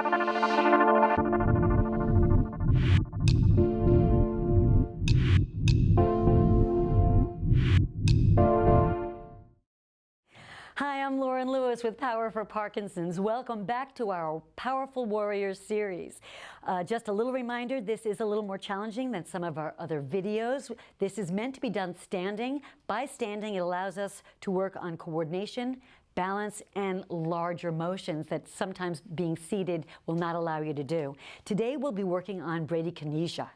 Hi, I'm Lauren Lewis with Power for Parkinson's. Welcome back to our Powerful Warriors series. Just a little reminder, this is a little more challenging than some of our other videos. This is meant to be done standing. By standing, it allows us to work on coordination, balance, and larger motions that sometimes being seated will not allow you to do. Today we'll be working on Bradykinesia,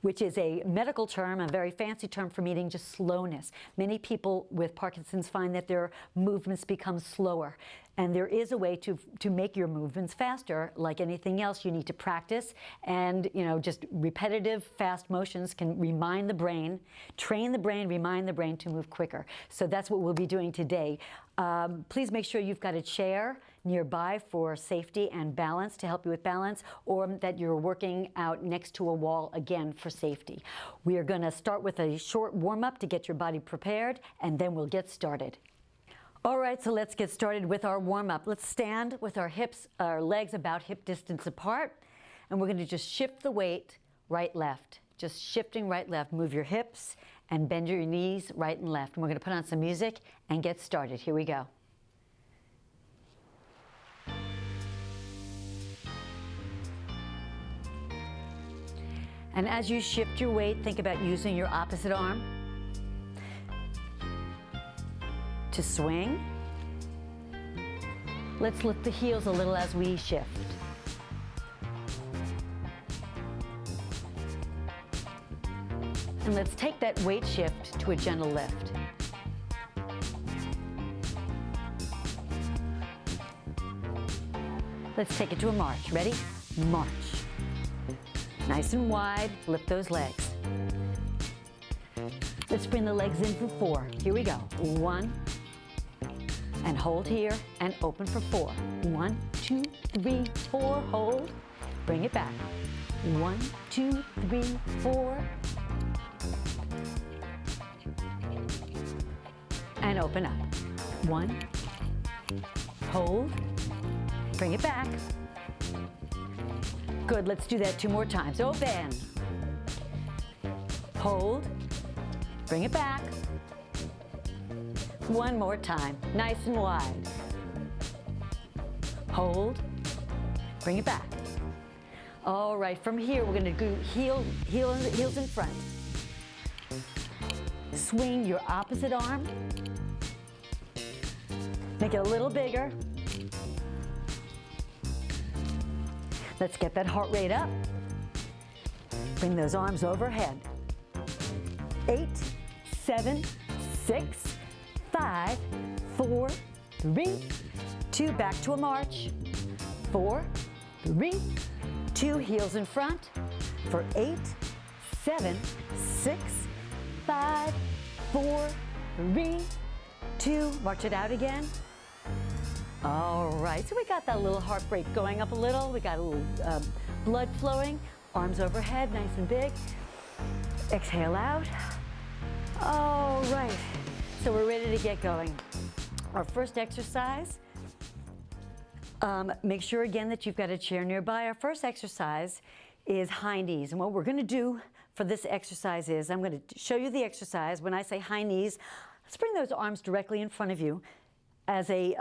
which is a medical term, a very fancy term for meaning just slowness. Many people with Parkinson's find that their movements become slower. And there is a way to make your movements faster. Like anything else, you need to practice. And just repetitive, fast motions can remind the brain, train the brain, remind the brain to move quicker. So that's what we'll be doing today. Please make sure you've got a chair nearby for safety and balance, to help you with balance, or that you're working out next to a wall, again, for safety. We are going to start with a short warm-up to get your body prepared, and then we'll get started. All right, so let's get started with our warm-up. Let's stand with our legs about hip distance apart, and we're going to just shift the weight right, left. Just shifting right, left. Move your hips and bend your knees right and left. And we're going to put on some music and get started. Here we go. And as you shift your weight, think about using your opposite arm to swing. Let's lift the heels a little as we shift. And let's take that weight shift to a gentle lift. Let's take it to a march. Ready? March. Nice and wide, lift those legs. Let's bring the legs in for 4. Here we go. 1, and hold here, and open for 4. 1, 2, 3, 4, hold. Bring it back. 1, 2, 3, 4. And open up. 1, hold, bring it back. Good, let's do that 2 more times. Open, hold, bring it back. 1 more time, nice and wide. Hold, bring it back. All right, from here we're going to do heels in front. Swing your opposite arm. Make it a little bigger. Let's get that heart rate up. Bring those arms overhead. 8, 7, 6, 5, 4, 3, 2. Back to a march. 4, 3, 2. Heels in front for 8, 7, 6, 5, 4, 3, 2. March it out again. All right, so we got that little heart rate going up a little. We got a little blood flowing. Arms overhead, nice and big. Exhale out. All right, so we're ready to get going. Our first exercise, make sure again that you've got a chair nearby. Our first exercise is high knees. And what we're going to do for this exercise is, I'm going to show you the exercise. When I say high knees, let's bring those arms directly in front of you as a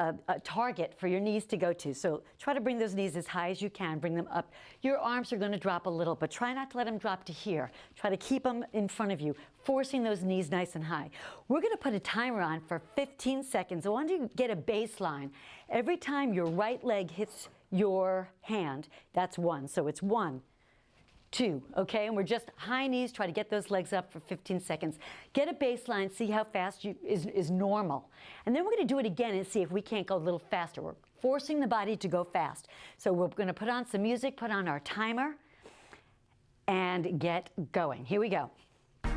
target for your knees to go to. So try to bring those knees as high as you can. Bring them up. Your arms are going to drop a little, but try not to let them drop to here. Try to keep them in front of you, forcing those knees nice and high. We're going to put a timer on for 15 seconds. I want you to get a baseline. Every time your right leg hits your hand, that's 1. So it's 1, 2, okay? And we're just high knees, try to get those legs up for 15 seconds. Get a baseline, see how fast is normal. And then we're gonna do it again and see if we can't go a little faster. We're forcing the body to go fast. So we're gonna put on some music, put on our timer, and get going. Here we go. 2,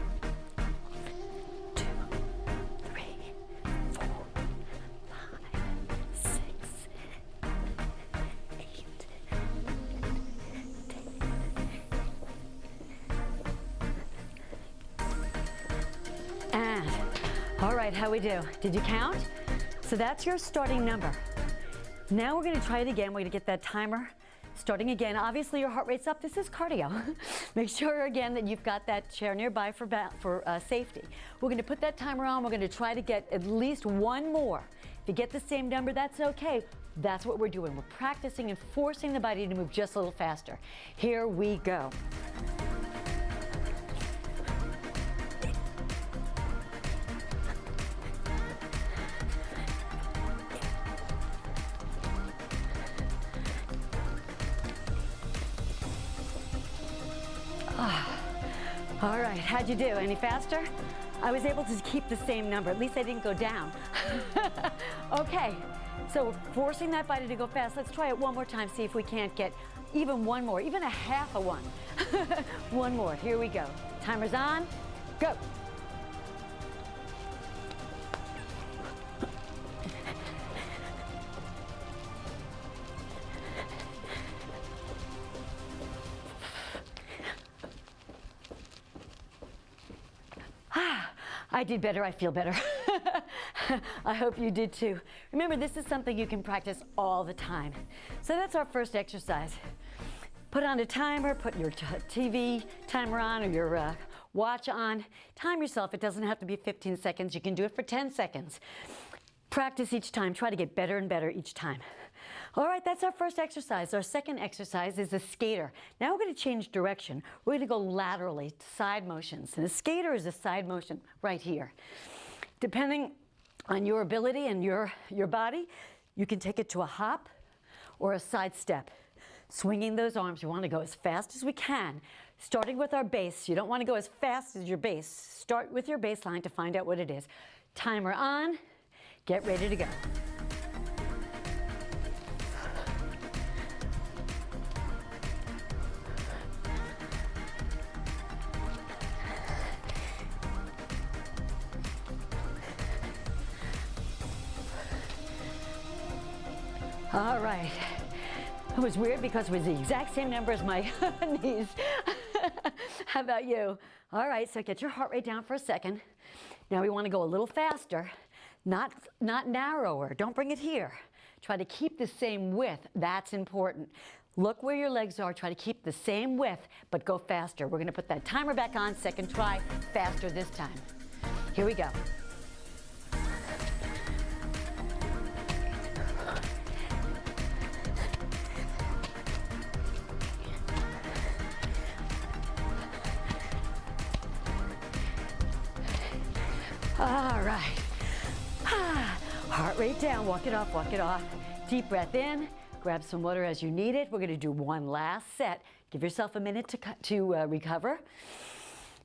3, 4, 5, 6, 8, 10. And, all right, how we do? Did you count? So that's your starting number. Now we're going to try it again. We're going to get that timer starting again. Obviously your heart rate's up. This is cardio. Make sure again that you've got that chair nearby for safety. We're going to put that timer on. We're going to try to get at least one more. If you get the same number, that's okay. That's what we're doing. We're practicing and forcing the body to move just a little faster. Here we go. All right, how'd you do? Any faster? I was able to keep the same number. At least I didn't go down. Okay, so we're forcing that body to go fast. Let's try it one more time, see if we can't get even one more, even a half a one. One more, here we go. Timer's on, go. I did better, I feel better. I hope you did too. Remember, this is something you can practice all the time. So that's our first exercise. Put on a timer, put your TV timer on or your watch on. Time yourself, it doesn't have to be 15 seconds. You can do it for 10 seconds. Practice each time, try to get better and better each time. All right, that's our first exercise. Our second exercise is a skater. Now we're going to change direction. We're going to go laterally, side motions. And a skater is a side motion right here. Depending on your ability and your body, you can take it to a hop or a side step. Swinging those arms, we want to go as fast as we can. Starting with our base. You don't want to go as fast as your base. Start with your baseline to find out what it is. Timer on. Get ready to go. All right. It was weird because it was the exact same number as my knees. How about you? All right, so get your heart rate down for a second. Now we want to go a little faster, not narrower. Don't bring it here. Try to keep the same width. That's important. Look where your legs are. Try to keep the same width, but go faster. We're going to put that timer back on. Second try, faster this time. Here we go. All right. Heart rate down, walk it off, walk it off. Deep breath in, grab some water as you need it. We're going to do one last set. Give yourself a minute to recover.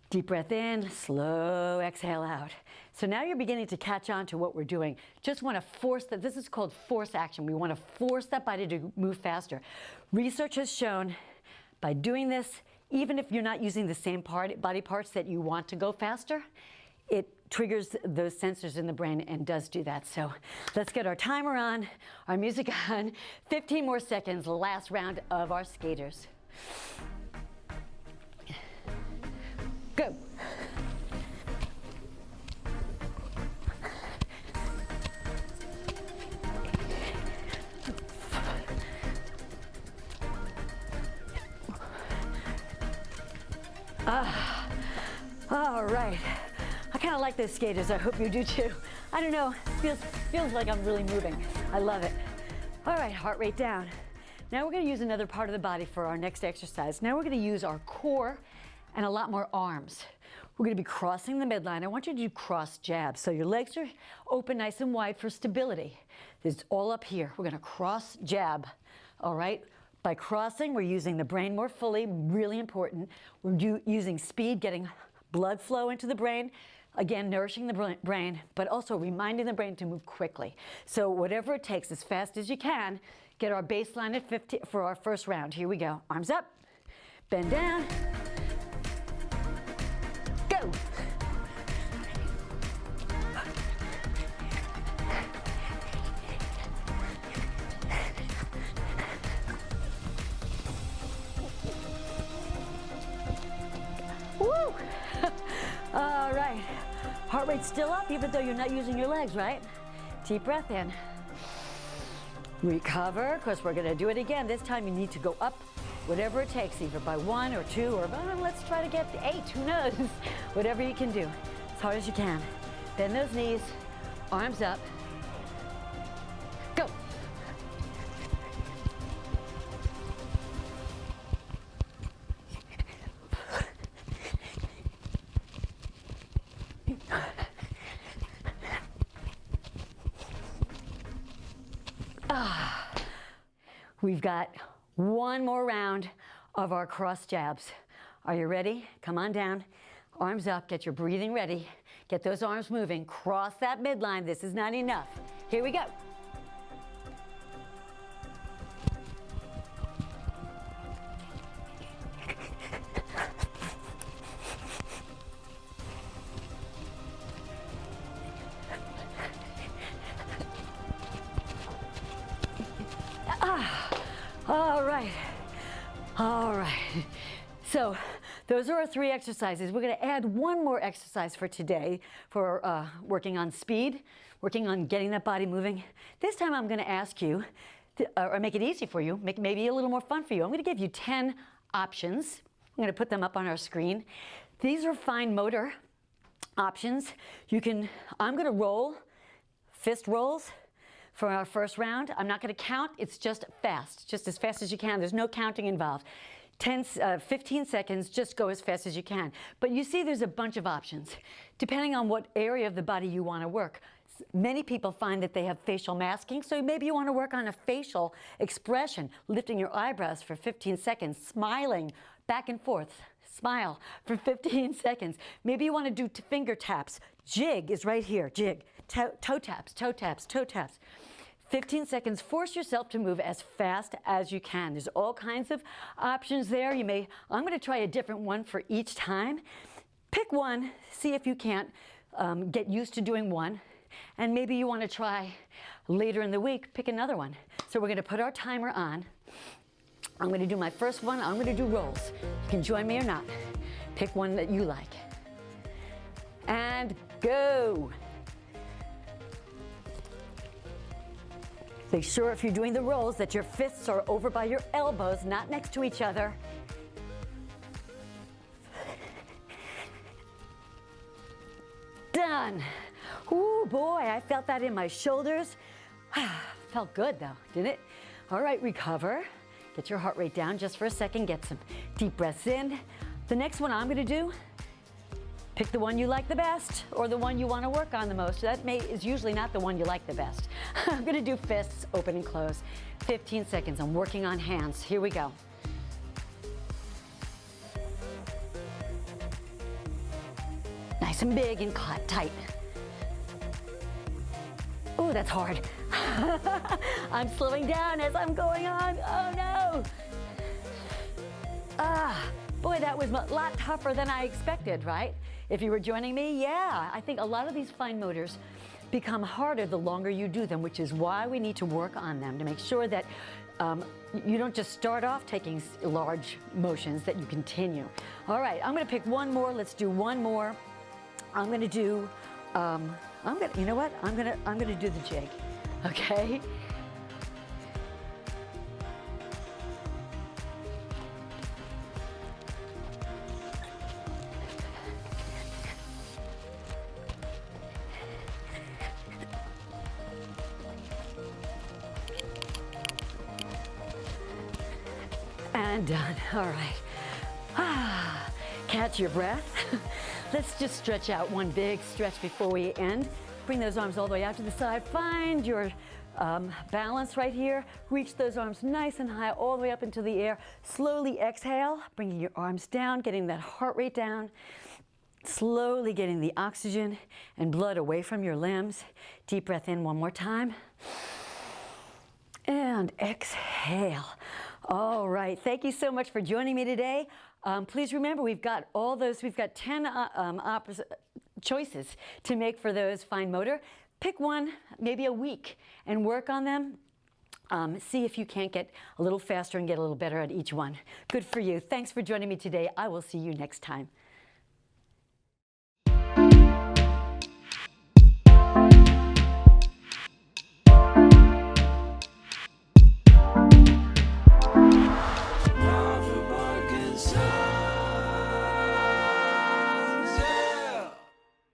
Deep breath in, slow exhale out. So now you're beginning to catch on to what we're doing. Just want to force that. This is called force action. We want to force that body to move faster. Research has shown by doing this, even if you're not using the same body parts that you want to go faster, it triggers those sensors in the brain and does do that. So let's get our timer on, our music on. 15 more seconds, last round of our skaters. Go. All right. I kind of like those skaters. I hope you do too. I don't know, feels like I'm really moving. I love it. All right, heart rate down. Now we're going to use another part of the body for our next exercise. Now we're going to use our core and a lot more arms. We're going to be crossing the midline. I want you to do cross jabs. So your legs are open nice and wide for stability. It's all up here. We're going to cross jab, all right? By crossing, we're using the brain more fully, really important. We're using speed, getting blood flow into the brain. Again, nourishing the brain, but also reminding the brain to move quickly. So whatever it takes, as fast as you can, get our baseline at 50 for our first round. Here we go. Arms up, bend down, go. Woo! All right. Heart rate still up even though you're not using your legs, right? Deep breath in. Recover, because we're going to do it again. This time you need to go up, whatever it takes, either by 1 or 2, or let's try to get 8, who knows? Whatever you can do, as hard as you can. Bend those knees, arms up, go. We've got one more round of our cross jabs. Are you ready? Come on down, arms up, get your breathing ready. Get those arms moving, cross that midline. This is not enough. Here we go. All right, all right. So those are our 3 exercises. We're going to add one more exercise for today for working on speed, working on getting that body moving. This time I'm going to ask you, or make it easy for you, make maybe a little more fun for you. I'm going to give you 10 options. I'm going to put them up on our screen. These are fine motor options. I'm going to roll, fist rolls. For our first round, I'm not going to count. It's just fast, just as fast as you can. There's no counting involved. 15 seconds, just go as fast as you can. But you see there's a bunch of options, depending on what area of the body you want to work. Many people find that they have facial masking, so maybe you want to work on a facial expression, lifting your eyebrows for 15 seconds, smiling back and forth. Smile for 15 seconds. Maybe you want to do finger taps. Jig is right here, jig. Toe taps, toe taps, toe taps. 15 seconds, force yourself to move as fast as you can. There's all kinds of options there. I'm going to try a different one for each time. Pick one, see if you can't get used to doing one, and maybe you want to try later in the week, pick another one. So we're going to put our timer on. I'm going to do my first one. I'm going to do rolls. You can join me or not. Pick one that you like. And go. Make sure if you're doing the rolls that your fists are over by your elbows, not next to each other. Done. Ooh, boy, I felt that in my shoulders. Felt good though, didn't it? All right, recover. Get your heart rate down just for a second. Get some deep breaths in. The next one I'm gonna do, pick the one you like the best or the one you want to work on the most. That is usually not the one you like the best. I'm going to do fists, open and close. 15 seconds. I'm working on hands. Here we go. Nice and big and tight. Oh, that's hard. I'm slowing down as I'm going on. Oh no. Boy, that was a lot tougher than I expected, right? If you were joining me, yeah, I think a lot of these fine motors become harder the longer you do them, which is why we need to work on them to make sure that you don't just start off taking large motions, that you continue. All right, I'm going to pick one more. Let's do one more. I'm going to do. You know what? I'm going to do the jig. Okay. And done. All right. Catch your breath. Let's just stretch out one big stretch before we end. Bring those arms all the way out to the side. Find your balance right here. Reach those arms nice and high all the way up into the air. Slowly exhale, bringing your arms down, getting that heart rate down. Slowly getting the oxygen and blood away from your limbs. Deep breath in one more time. And exhale. All right, thank you so much for joining me today. Please remember, we've got 10 choices to make for those fine motor. Pick one, maybe a week, and work on them. See if you can't get a little faster and get a little better at each one. Good for you. Thanks for joining me today. I will see you next time.